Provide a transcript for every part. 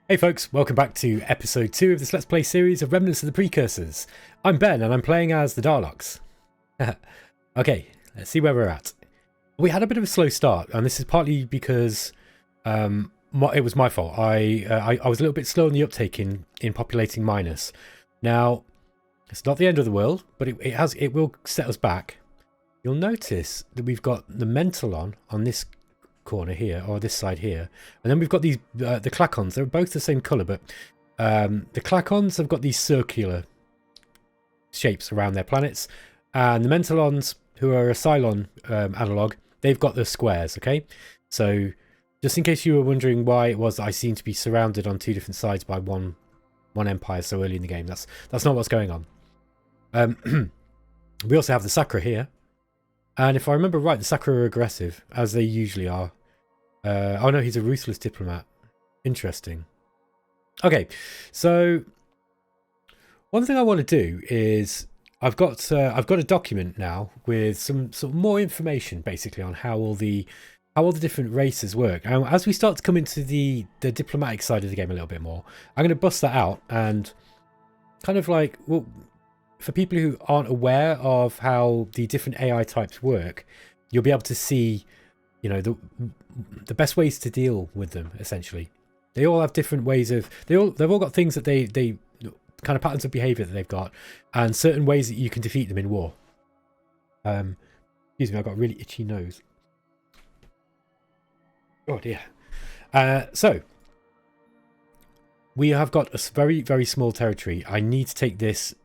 Hey folks, welcome back to episode 2 of this Let's Play series of Remnants of the Precursors. I'm Ben and I'm playing as the Darloks. Okay, let's see where we're at. We had a bit of a slow start, and this is partly because it was my fault. I was a little bit slow on the uptake in populating Minus. Now, it's not the end of the world, but it will set us back. You'll notice that we've got the mental on this corner here, or this side here, and then we've got these the clacons. They're both the same color, but the clacons have got these circular shapes around their planets, and the mentalons, who are a Cylon analog, they've got the squares. Okay, so just in case you were wondering why it was that I seem to be surrounded on two different sides by one empire so early in the game, that's not what's going on. We also have the Sakra here. And if I remember right, the Sakra are aggressive, as they usually are. Oh no, he's a ruthless diplomat. Interesting. Okay, so one thing I want to do is I've got a document now with some sort of more information, basically, on how all the different races work. And as we start to come into the diplomatic side of the game a little bit more, I'm going to bust that out and kind of like, well, for people who aren't aware of how the different AI types work, you'll be able to see, you know, the best ways to deal with them. Essentially, they all have different ways of they've all got things that they kind of patterns of behavior that they've got, and certain ways that you can defeat them in war. Excuse me, I've got a really itchy nose. Oh dear. So we have got a very, very small territory. I need to take this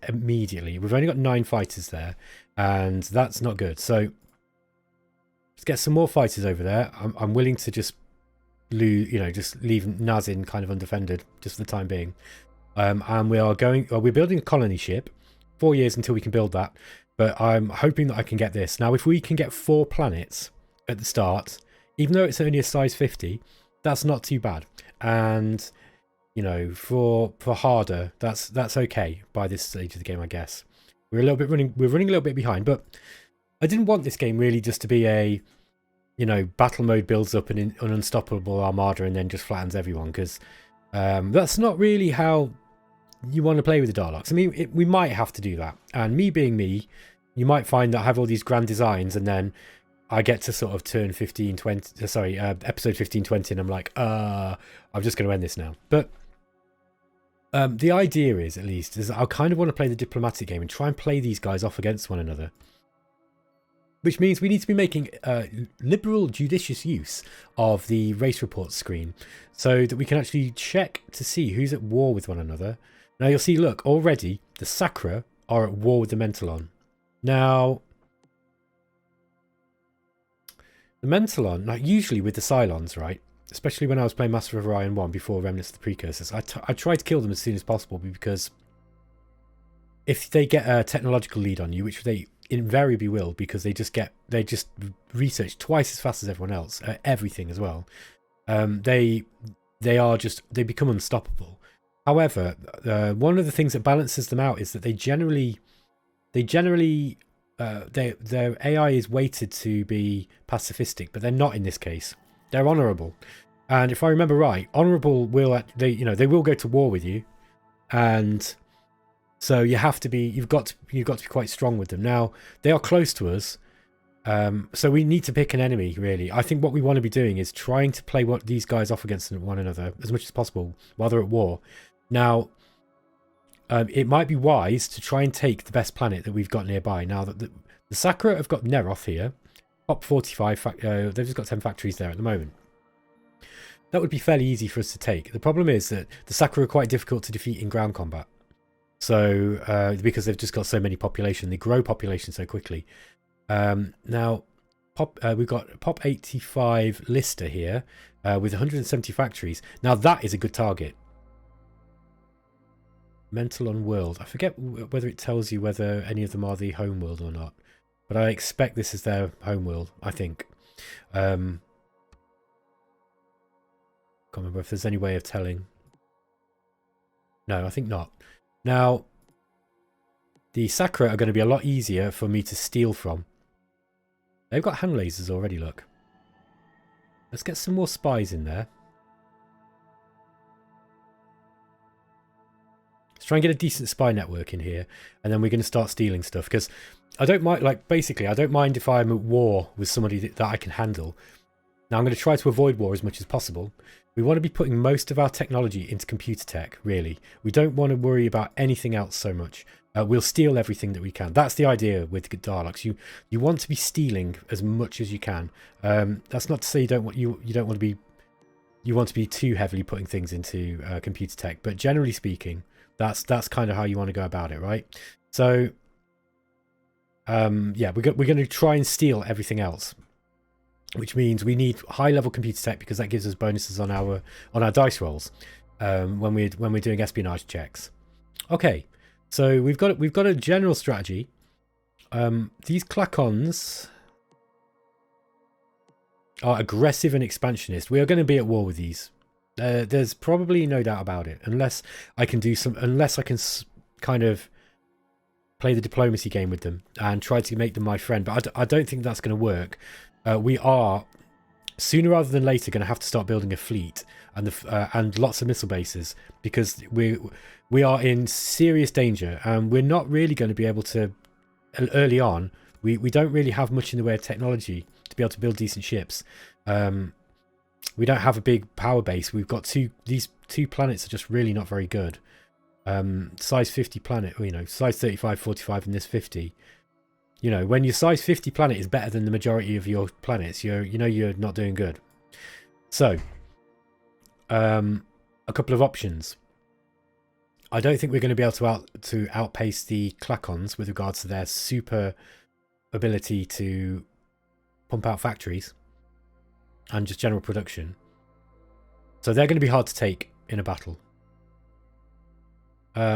immediately. We've only got 9 fighters there, and that's not good. So let's get some more fighters over there. I'm willing to just just leave Nazin kind of undefended just for the time being. And we're building a colony ship. 4 years until we can build that, but I'm hoping that I can get this. Now, if we can get 4 planets at the start, even though it's only a size 50, that's not too bad. And you know, for harder, that's okay by this stage of the game, I guess. We're running a little bit behind, but I didn't want this game really just to be a, you know, battle mode builds up an unstoppable armada and then just flattens everyone, because that's not really how you want to play with the Darloks. I mean, we might have to do that, and me being me, you might find that I have all these grand designs, and then I get to sort of turn 15-20, sorry, episode 15-20, and I'm like, I'm just going to end this now. But the idea is, at least, is I kind of want to play the diplomatic game and try and play these guys off against one another. Which means we need to be making liberal, judicious use of the race reports screen so that we can actually check to see who's at war with one another. Now you'll see, look, already the Sakra are at war with the Mentalon. Now, the Mentalon, like usually with the Cylons, right? Especially when I was playing Master of Orion 1 before Remnants of the Precursors, I tried to kill them as soon as possible, because if they get a technological lead on you, which they invariably will, because they just research twice as fast as everyone else, everything as well, they become unstoppable. However, one of the things that balances them out is that their AI is weighted to be pacifistic, but they're not in this case. They're honourable, and if I remember right, honourable they will go to war with you, and so you've got to be quite strong with them. Now they are close to us, so we need to pick an enemy. Really, I think what we want to be doing is trying to play these guys off against one another as much as possible while they're at war. Now, it might be wise to try and take the best planet that we've got nearby. Now that the Sakra have got Neroth here. Top 45, they've just got 10 factories there at the moment. That would be fairly easy for us to take. The problem is that the Sakra are quite difficult to defeat in ground combat. So, because they've just got so many population, they grow population so quickly. Now, we've got Pop 85 Lister here with 170 factories. Now, that is a good target. Mentalon World. I forget whether it tells you whether any of them are the home world or not. But I expect this is their homeworld, I think. Can't remember if there's any way of telling. No, I think not. Now, the Sakra are going to be a lot easier for me to steal from. They've got hand lasers already, look. Let's get some more spies in there. try and get a decent spy network in here, and then we're going to start stealing stuff, because I don't mind, like, basically, I don't mind if I'm at war with somebody that I can handle. Now, I'm going to try to avoid war as much as possible. We want to be putting most of our technology into computer tech, really. We don't want to worry about anything else so much. We'll steal everything that we can. That's the idea with Darloks. You want to be stealing as much as you can. That's not to say you don't want to be too heavily putting things into computer tech, but generally speaking, that's kind of how you want to go about it, right? So, yeah, we're going to try and steal everything else, which means we need high level computer tech, because that gives us bonuses on our dice rolls when we're doing espionage checks. Okay. So we've got a general strategy. These Klakons are aggressive and expansionist. We are going to be at war with these. There's probably no doubt about it, unless I can kind of play the diplomacy game with them and try to make them my friend. But I don't think that's going to work. We are sooner rather than later going to have to start building a fleet and lots of missile bases, because we are in serious danger, and we're not really going to be able to, early on, we don't really have much in the way of technology to be able to build decent ships. We don't have a big power base. We've got these two planets are just really not very good. Size 50 planet, size 35, 45, and this 50. When your size 50 planet is better than the majority of your planets, you're not doing good. So, a couple of options. I don't think we're going to be able to outpace the Klakons with regards to their super ability to pump out factories and just general production. So they're going to be hard to take in a battle.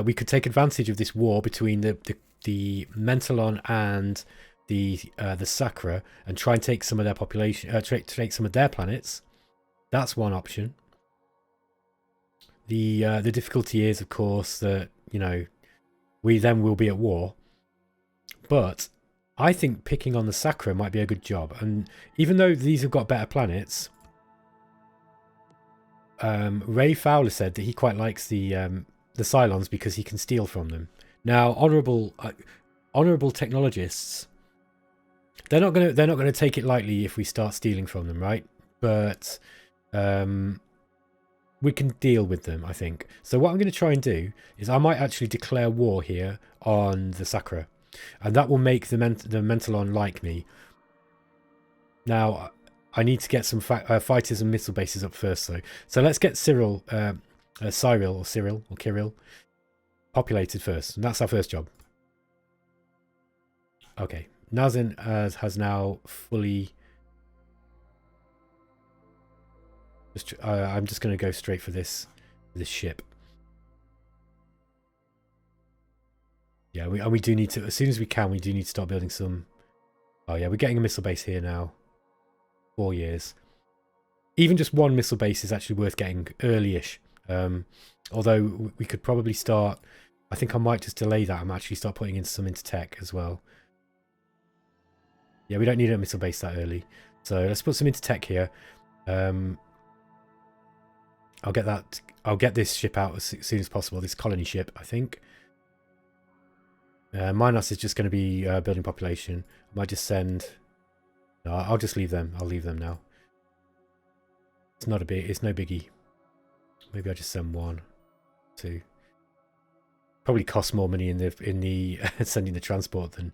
We could take advantage of this war between the Mentalon and the Sakra and try and take some of their population, take some of their planets. That's one option. The difficulty is, of course, that we then will be at war. But I think picking on the Sakra might be a good job. And even though these have got better planets, Ray Fowler said that he quite likes the Cylons because he can steal from them. Now, honourable technologists, they're not gonna take it lightly if we start stealing from them, right? But we can deal with them, I think. So what I'm going to try and do is I might actually declare war here on the Sakra, and that will make the Mentalon like me. Now, I need to get some fighters and missile bases up first, though. So let's get Cyril populated first, and that's our first job. Okay, Nazin has now fully... I'm just going to go straight for this ship. Yeah, we do need to, as soon as we can, we do need to start building some... Oh yeah, we're getting a missile base here now. 4 years. Even just one missile base is actually worth getting early-ish. Although we could probably start... I think I might just delay that and actually start putting in some into tech as well. Yeah, we don't need a missile base that early. So let's put some into tech here. I'll get this ship out as soon as possible, this colony ship, I think. Minos is just going to be building population. I might just send... No, I'll just leave them. I'll leave them now. It's no biggie. Maybe I'll just send 1, 2. Probably costs more money in the sending the transport than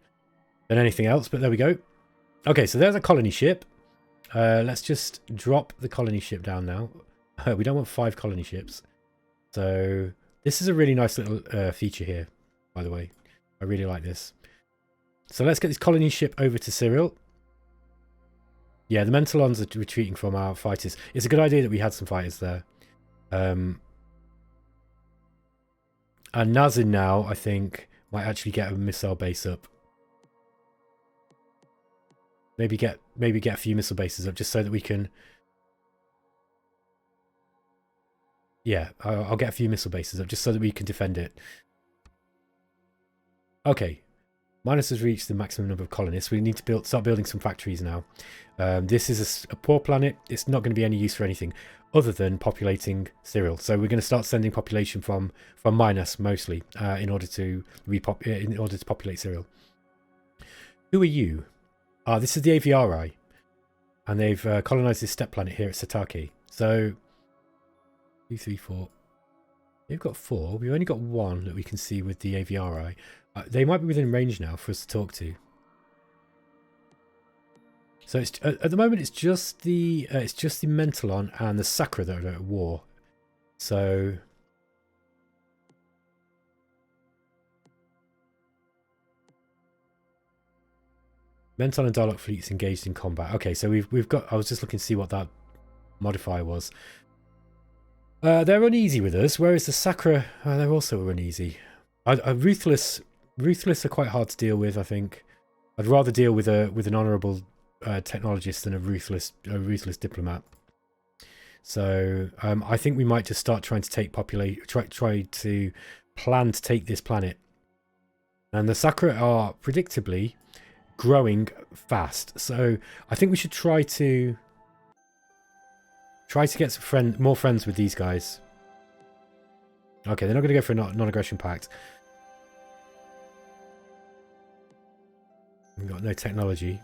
anything else, but there we go. Okay, so there's a colony ship. Let's just drop the colony ship down now. We don't want 5 colony ships. So this is a really nice little feature here, by the way. I really like this. So let's get this colony ship over to Cyril. Yeah, the Mentalons are retreating from our fighters. It's a good idea that we had some fighters there. And Nazin now, I think, might actually get a missile base up. Maybe get a few missile bases up just so that we can... Yeah, I'll get a few missile bases up just so that we can defend it. Okay. Minos has reached the maximum number of colonists. We need to start building some factories now. This is a poor planet. It's not going to be any use for anything. other than populating Cyril. So we're going to start sending population from Minos mostly in order to populate Cyril. Who are you? Ah, this is the AVRI, and they've colonized this step planet here at Satake. So 2, 3, 4. They've got 4. We've only got 1 that we can see with the AVRI. They might be within range now for us to talk to. So it's, at the moment, it's just the Mentalon and the Sakra that are at war. So Mentalon and Darlok fleets engaged in combat. Okay, so we've got. I was just looking to see what that modifier was. They're uneasy with us, whereas the Sakra, they're also uneasy. Ruthless are quite hard to deal with. I think I'd rather deal with an honourable technologist than a ruthless diplomat. So I think we might just start trying to take try to plan to take this planet. And the Sakra are predictably growing fast, so I think we should try to get some more friends with these guys. Okay, they're not going to go for a non-aggression pact. We've got no technology.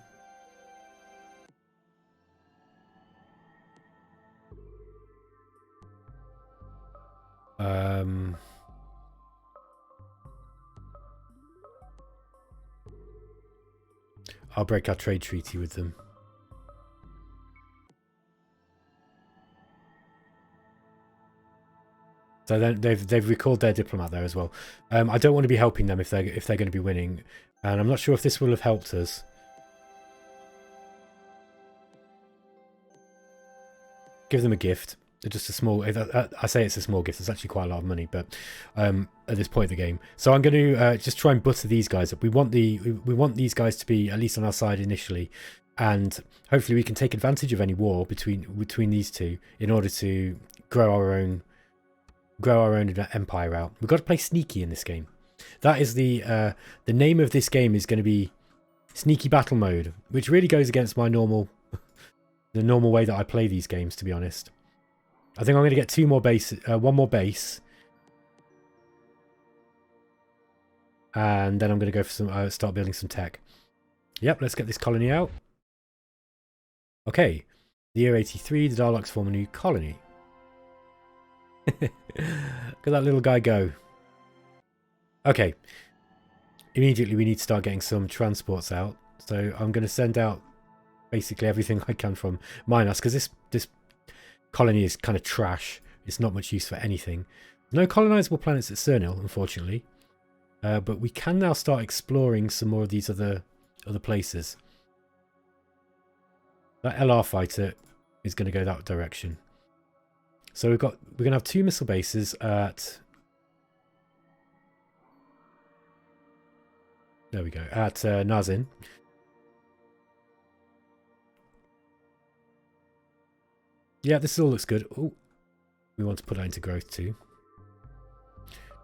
I'll break our trade treaty with them. So then they've recalled their diplomat there as well. I don't want to be helping them if they're going to be winning, and I'm not sure if this will have helped us. Give them a gift. Just a small. I say it's a small gift. It's actually quite a lot of money, but at this point of the game, so I'm going to just try and butter these guys up. We want these guys to be at least on our side initially, and hopefully we can take advantage of any war between these two in order to grow our own empire out. We've got to play sneaky in this game. That is the name of this game is going to be Sneaky Battle Mode, which really goes against my the normal way that I play these games, to be honest. I think I'm going to get 2 more bases, 1 more base, and then I'm going to go for some start building some tech. Yep, let's get this colony out. Okay, the year 83, the Darloks form a new colony. Look at that little guy go. Okay, immediately we need to start getting some transports out. So I'm going to send out basically everything I can from Minos, because this colony is kind of trash. It's not much use for anything. No colonizable planets at Cernil, unfortunately, but we can now start exploring some more of these other places. That LR fighter is going to go that direction. So we're going to have 2 missile bases at, there we go, at Nazin. Yeah, this all looks good. Oh, we want to put that into growth too.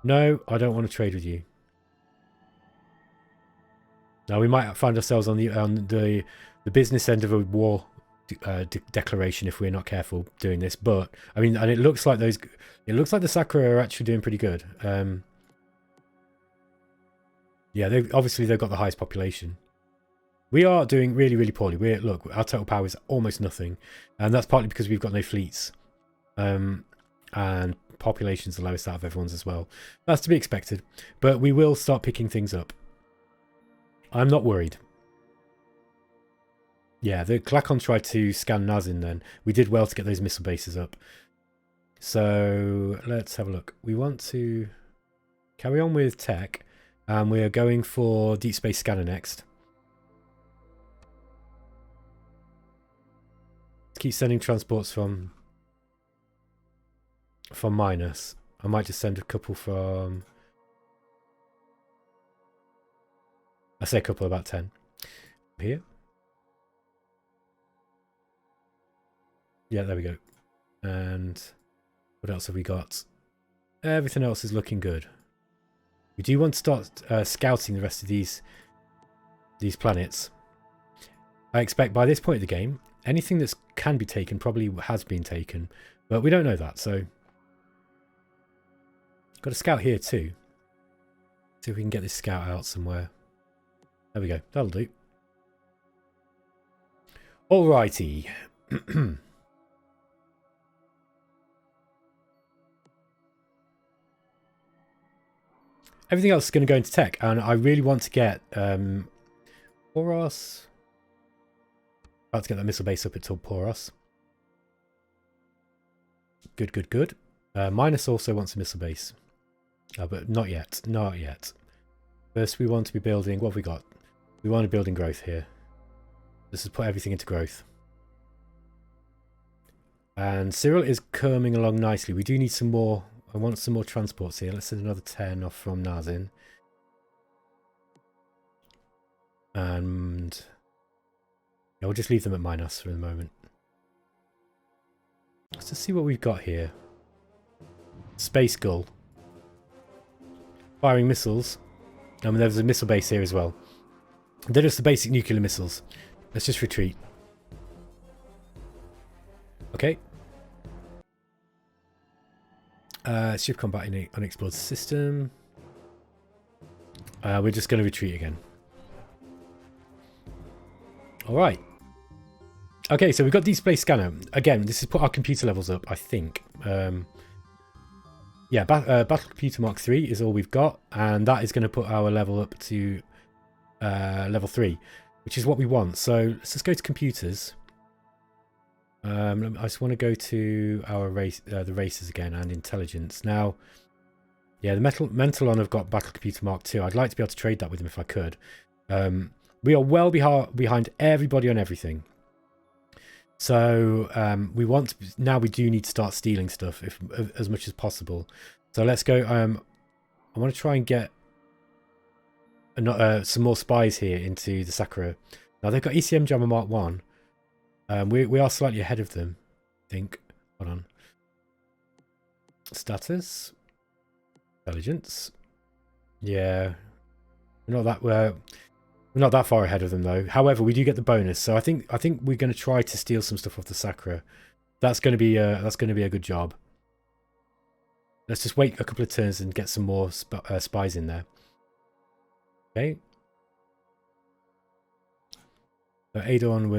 No, I don't want to trade with you. Now we might find ourselves on the business end of a war declaration if we're not careful doing this. But I mean, and it looks like the Sakra are actually doing pretty good. Yeah, they've got the highest population. We are doing really, really poorly. Look, our total power is almost nothing, and that's partly because we've got no fleets, and population's the lowest out of everyone's as well. That's to be expected, but we will start picking things up. I'm not worried. Yeah, the Glacon tried to scan Nazin then. We did well to get those missile bases up. So let's have a look. We want to carry on with tech, and we're going for deep space scanner next. Keep sending transports from Minos. I might just send a couple from, I say a couple, about 10 here. Yeah, there we go. And what else have we got? Everything else is looking good. We do want to start scouting the rest of these planets. I expect by this point of the game, anything that can be taken probably has been taken. But we don't know that, so... Got a scout here too. See if we can get this scout out somewhere. There we go. That'll do. Alrighty. Everything else is going to go into tech, and I really want to get Poros. About to get that missile base up at Poros. Good, good, good. Minus also wants a missile base. But not yet. Not yet. First, we want to be building... What have we got? We want to build in growth here. This is put everything into growth. And Cyril is coming along nicely. We do need some more... I want some more transports here. Let's send another 10 off from Nazin. And... yeah, we'll just leave them at minus for the moment. Let's just see what we've got here. Space Gull. Firing missiles. There's a missile base here as well. They're just the basic nuclear missiles. Let's just retreat. Okay. Ship combat in an unexplored system. We're just going to retreat again. Alright. Okay, so we've got display scanner. Again, this has put our computer levels up, I think. Yeah, Battle Computer Mark 3 is all we've got. And that is going to put our level up to level 3. Which is what we want. So let's just go to computers. I just want to go to our race, the races again, and intelligence. Now, yeah, the Mentalon have got Battle Computer Mark 2. I'd like to be able to trade that with them if I could. We are well behind everybody on everything. So we want to, now we do need to start stealing stuff as much as possible. So let's go. I want to try and get some more spies here into the Sakura. Now they've got ECM Jammer Mark 1. We are slightly ahead of them, I think. Hold on. Status. Intelligence. Yeah. We're not that far ahead of them though. However, we do get the bonus, so I think we're going to try to steal some stuff off the Sakura. That's going to be a good job. Let's just wait a couple of turns and get some more spies in there. Okay. So Adon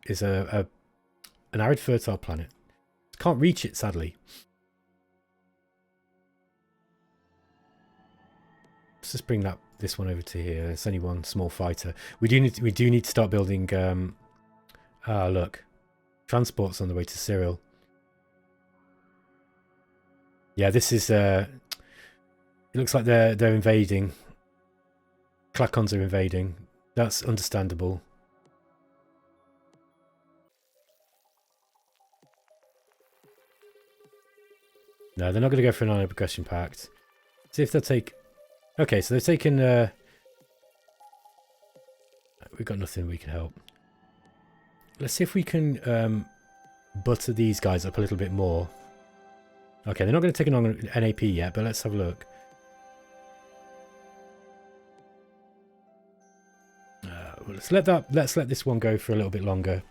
is an arid fertile planet. Can't reach it, sadly. Let's just bring this one over to here. It's only one small fighter. We do need to start building. Look, transports on the way to Cyril. Yeah, this is. It looks like they're invading. Klakons are invading. That's understandable. No, they're not going to go for an non-aggression pact. See if they'll take... Okay, so they've taken... We've got nothing we can help. Let's see if we can butter these guys up a little bit more. Okay, they're not going to take an NAP yet, but let's have a look. Let's let this one go for a little bit longer.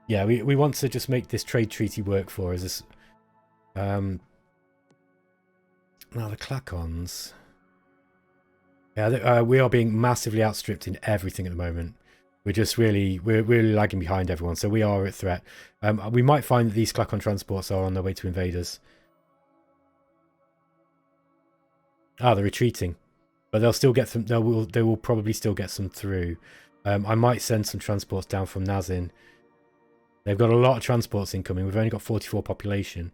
Yeah, we want to just make this trade treaty work for us. Now the Klakons. Yeah, we are being massively outstripped in everything at the moment. We're really lagging behind everyone, so we are at threat. We might find that these Klakon transports are on their way to invade us. Ah, they're retreating, but they'll still get some. They will probably still get some through. I might send some transports down from Nazin. They've got a lot of transports incoming. We've only got 44 population.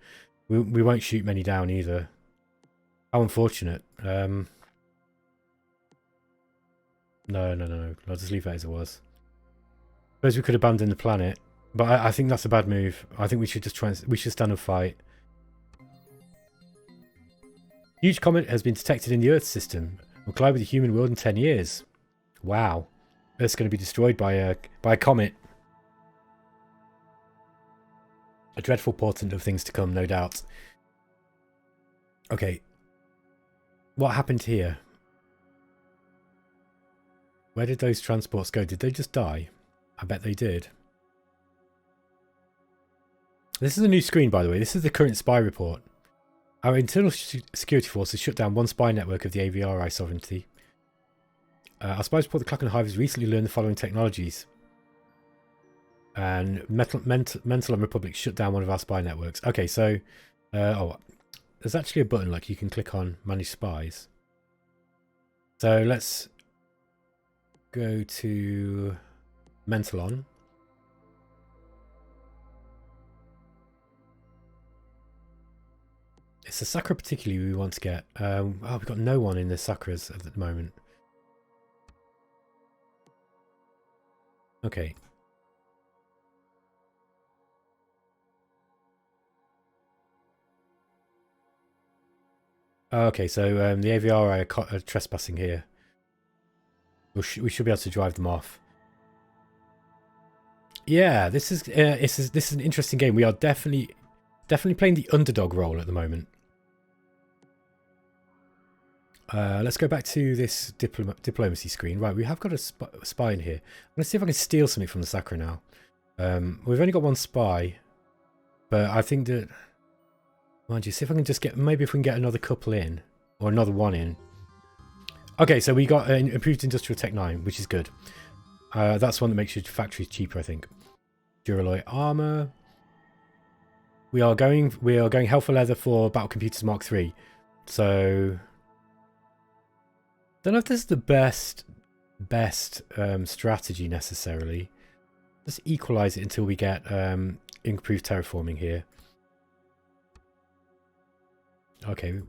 We won't shoot many down either. How unfortunate. No. I'll just leave that as it was. Suppose we could abandon the planet, but I think that's a bad move. I think we should just we should stand and fight. Huge comet has been detected in the Earth system. Will collide with the human world in 10 years. Wow. Earth's going to be destroyed by a comet. A dreadful portent of things to come, no doubt. Okay. What happened here? Where did those transports go? Did they just die? I bet they did. This is a new screen, by the way. This is the current spy report. Our internal security forces shut down one spy network of the AVRI sovereignty. Our spies report the Clock and Hive has recently learned the following technologies. And Mental and Republic shut down one of our spy networks. Okay, so... there's actually a button like you can click on Manage Spies. So let's go to Mentalon. It's the Sakura particularly we want to get. Oh, we've got no one in the Sakuras at the moment. Okay. Okay, so the AVRI are trespassing here. We should be able to drive them off. Yeah, this is an interesting game. We are definitely playing the underdog role at the moment. Let's go back to this diplomacy screen. Right, we have got a spy in here. I'm going to see if I can steal something from the Sakura now. We've only got one spy, but I think that... Mind you, see if I can just get... Maybe if we can get another couple in, or another one in. Okay, so we got an improved industrial tech 9, which is good. That's one that makes your factories cheaper, I think. Duralloy armor. We are going hell for leather for Battle Computers Mark 3. So... Don't know if this is the best strategy necessarily. Let's equalize it until we get improved terraforming here. Okay.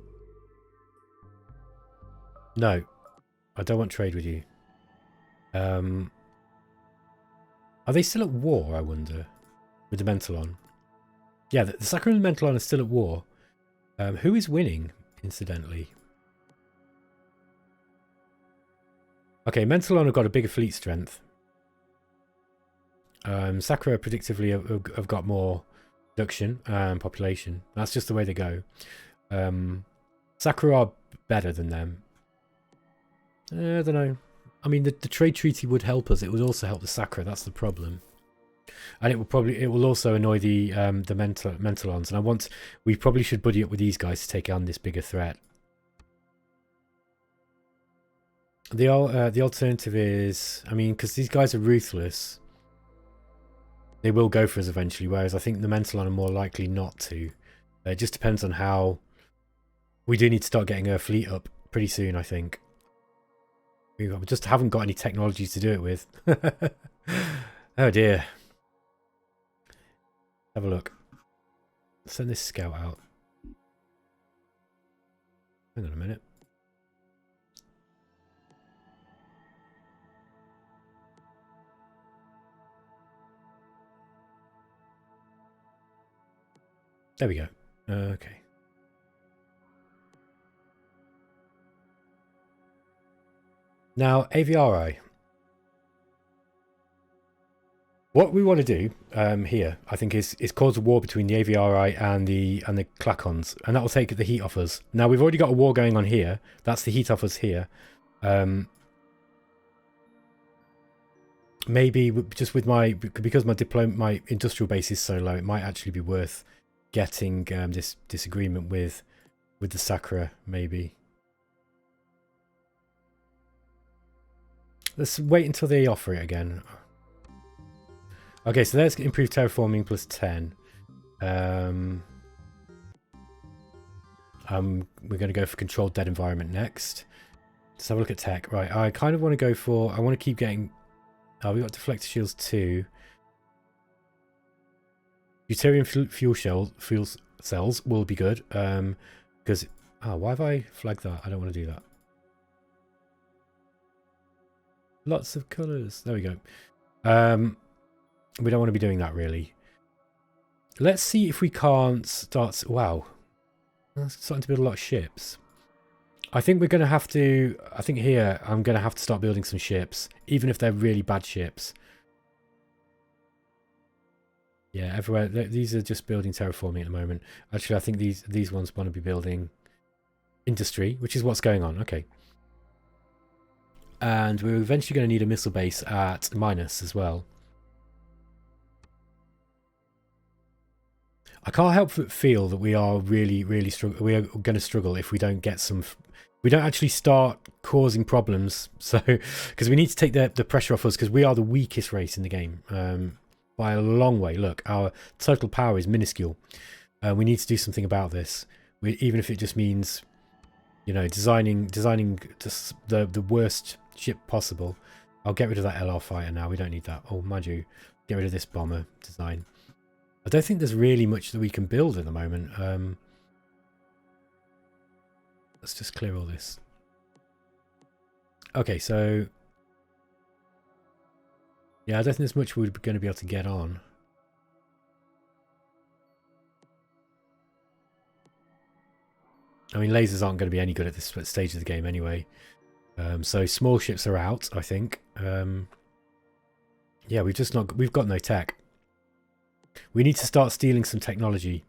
No, I don't want trade with you. Are they still at war, I wonder, with the Mentalon? Yeah, the Sakura and the Mentalon are still at war. Who is winning, incidentally? Okay, Mentalon have got a bigger fleet strength. Sakura predictively have got more production and population. That's just the way they go. Sakura are better than them. I don't know. I mean, the trade treaty would help us. It would also help the Sakura. That's the problem. And it will also annoy the Mentalons. And we probably should buddy up with these guys to take on this bigger threat. The alternative is, I mean, because these guys are ruthless, they will go for us eventually. Whereas I think the Mentalon are more likely not to. It just depends on how. We do need to start getting our fleet up pretty soon, I think. We just haven't got any technologies to do it with. Oh dear. Have a look. Send this scout out. Hang on a minute. There we go. Okay. Now, AVRI. What we want to do here, I think, is cause a war between the AVRI and the Clacons, and that will take the heat off us. Now, we've already got a war going on here. That's the heat off us here. Maybe just with because my industrial base is so low, it might actually be worth getting this disagreement with the Sakura, maybe. Let's wait until they offer it again. Okay, so there's improved terraforming plus 10. We're going to go for controlled dead environment next. Let's have a look at tech. Right, I kind of want to go for... I want to keep getting... Oh, we got deflector shields 2. Deuterium fuel cells will be good. Because... Oh, why have I flagged that? I don't want to do that. Lots of colours. There we go. We don't want to be doing that, really. Let's see if we can't start... Wow. Starting to build a lot of ships. I think we're going to have to... I think here, I'm going to have to start building some ships. Even if they're really bad ships. Yeah, everywhere. These are just building terraforming at the moment. Actually, I think these ones want to be building industry, which is what's going on. Okay. And we're eventually going to need a missile base at Minus as well. I can't help but feel that we are really we are going to struggle if we don't get some. We don't actually start causing problems. So because we need to take the pressure off us, because we are the weakest race in the game by a long way. Look, our total power is minuscule. We need to do something about this. Even if it just means, you know, designing just the worst ship possible. I'll get rid of that LR fighter now. We don't need that. Oh, mind you, get rid of this bomber design. I don't think there's really much that we can build at the moment. Let's just clear all this. Okay, so yeah, I don't think there's much we're going to be able to get on. I mean, lasers aren't going to be any good at this stage of the game anyway. So small ships are out, I think. Yeah, we've got no tech. We need to start stealing some technology.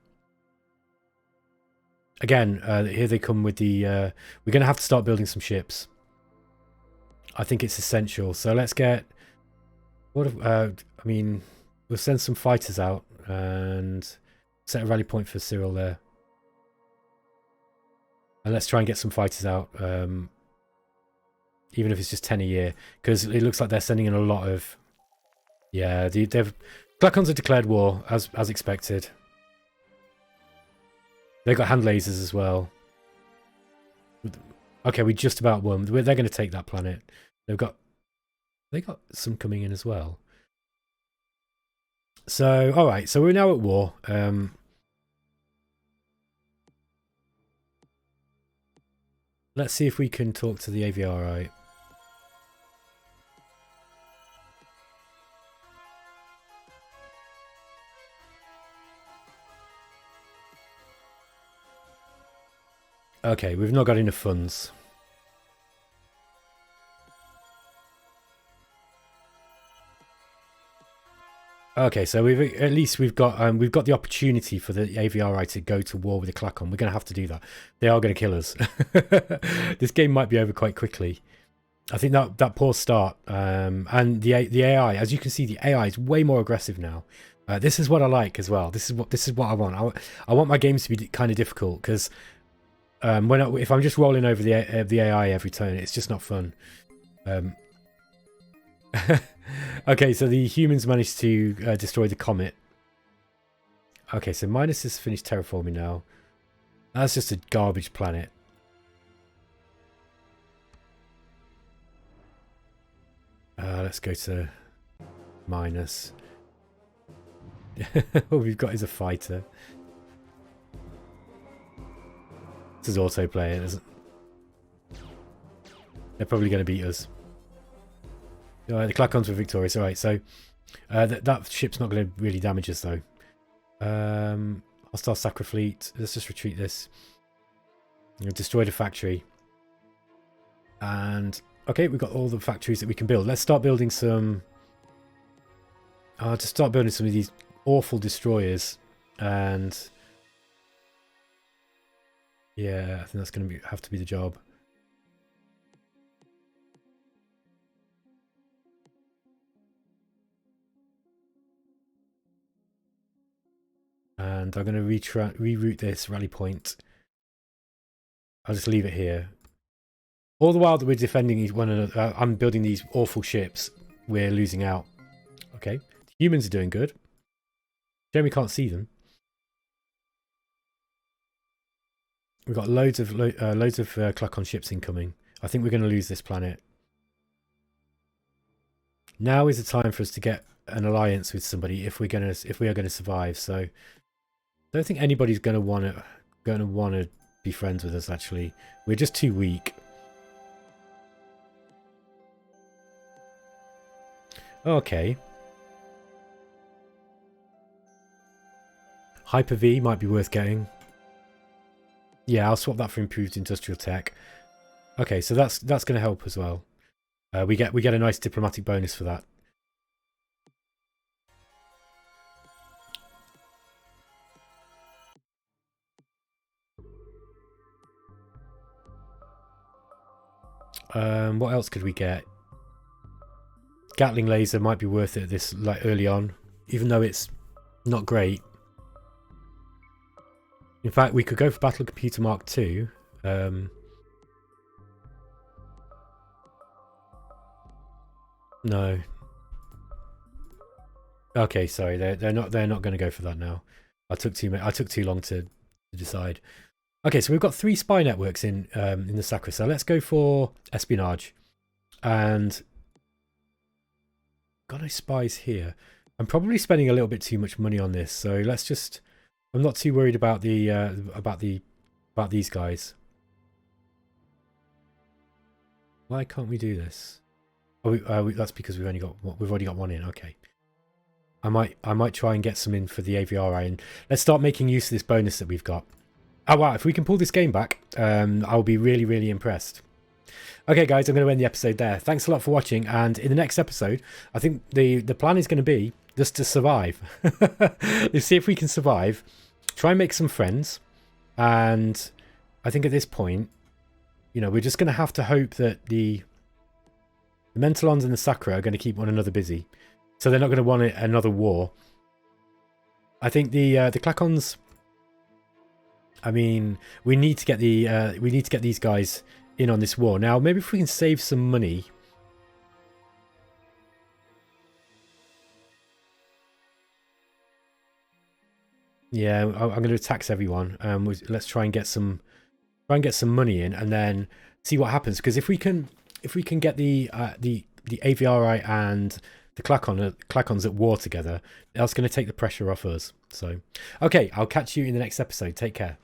Again, here they come with the... we're going to have to start building some ships. I think it's essential. So let's get... I mean, we'll send some fighters out and set a rally point for Cyril there. And let's try and get some fighters out. Even if it's just 10 a year. Because it looks like they're sending in a lot of... Yeah, Glacons have declared war, as expected. They've got hand lasers as well. Okay, we just about won. They're going to take that planet. They got some coming in as well. So, alright, so we're now at war. Let's see if we can talk to the AVRI. Okay, we've not got enough funds. Okay, so we've got the opportunity for the AVRI to go to war with the Glacon. We're going to have to do that. They are going to kill us. This game might be over quite quickly. I think that poor start and the AI, as you can see, the AI is way more aggressive now. This is what I like as well. This is what I want. I want my games to be kind of difficult, because if I'm just rolling over the AI every turn, it's just not fun. Okay, so the humans managed to destroy the comet. Okay, so Minus has finished terraforming now. That's just a garbage planet. Let's go to Minus. All we've got is a fighter. This is autoplay, isn't it? They're probably going to beat us. The Glacons were victorious. Alright, so that ship's not going to really damage us though. Hostile Sacra Fleet. Let's just retreat this. Destroy the factory. And okay, we've got all the factories that we can build. Let's start building some... just start building some of these awful destroyers. And... yeah, I think that's going to have to be the job. And I'm going to reroute this rally point. I'll just leave it here. All the while that we're defending one another, I'm building these awful ships. We're losing out. Okay, humans are doing good. Shame we can't see them. We've got loads of Glacon ships incoming. I think we're going to lose this planet. Now is the time for us to get an alliance with somebody if we are going to survive. So I don't think anybody's going to want to be friends with us. Actually, we're just too weak. Okay. Hyper-V might be worth getting. Yeah, I'll swap that for improved industrial tech. Okay, so that's going to help as well. We get a nice diplomatic bonus for that. What else could we get? Gatling laser might be worth it this early on, even though it's not great. In fact, we could go for Battle Computer Mark 2. No. Okay, sorry. They're not going to go for that now. I took too long to decide. Okay, so we've got 3 spy networks in the Sacra. So let's go for espionage. And got no spies here. I'm probably spending a little bit too much money on this, so let's just. I'm not too worried about these guys. Why can't we do this? Oh, that's because we've already got one in. Okay. I might try and get some in for the AVRI, and let's start making use of this bonus that we've got. Oh wow! If we can pull this game back, I'll be really, really impressed. Okay, guys, I'm going to end the episode there. Thanks a lot for watching, and in the next episode, I think the plan is going to be just to survive. Let's see if we can survive. Try and make some friends, and I think at this point, you know, we're just going to have to hope that the Mentalons and the Sacra are going to keep one another busy, so they're not going to want another war. I think the Clacons. I mean, we need to get these guys in on this war. Now, maybe if we can save some money. Yeah, I'm going to tax everyone. Let's try and get some money in, and then see what happens. Because if we can get the AVRI and the Clacons at war together, that's going to take the pressure off us. So, okay, I'll catch you in the next episode. Take care.